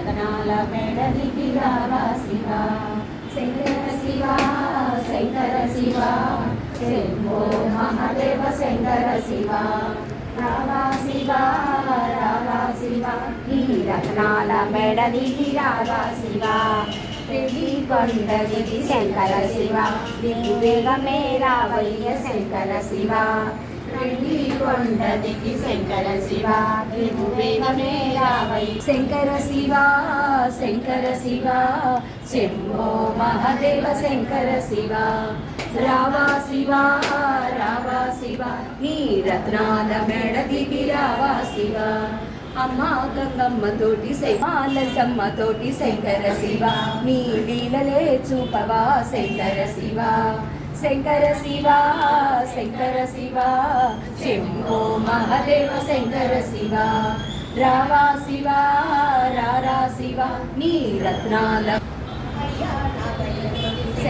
రతనాల మెడలికి రావా శివ శంకర శివ శంకర శివ శంభో మహాదేవ శంకర శివ రావా శివ రావా శివ ఈ రత్నాల మెడలికి రావా శివ రెడ్డి కొండగిరి శంకర శివ దిగ్వేగమే రావయ్య శంకర శివ రెడ్డి కొండగిరి శంకర శివ దిగ్వేగమే రావయ్య శంకర శివ శంకర శివ శంభో మహాదేవ శంకర శివ రావా శివ రావా శివ ఈ రత్నాల మెడ దిగి రావా శివ అమ్మ గంగమ్మ తోటి లచ్చమ్మ తోటి శంకర శివ నీ లీలలే చూపవా శంకర శివ శంకర శివ శంకర శివ శంభో మహాదేవ శంకర శివ రావా శివ రారా శివ నీ రత్నాల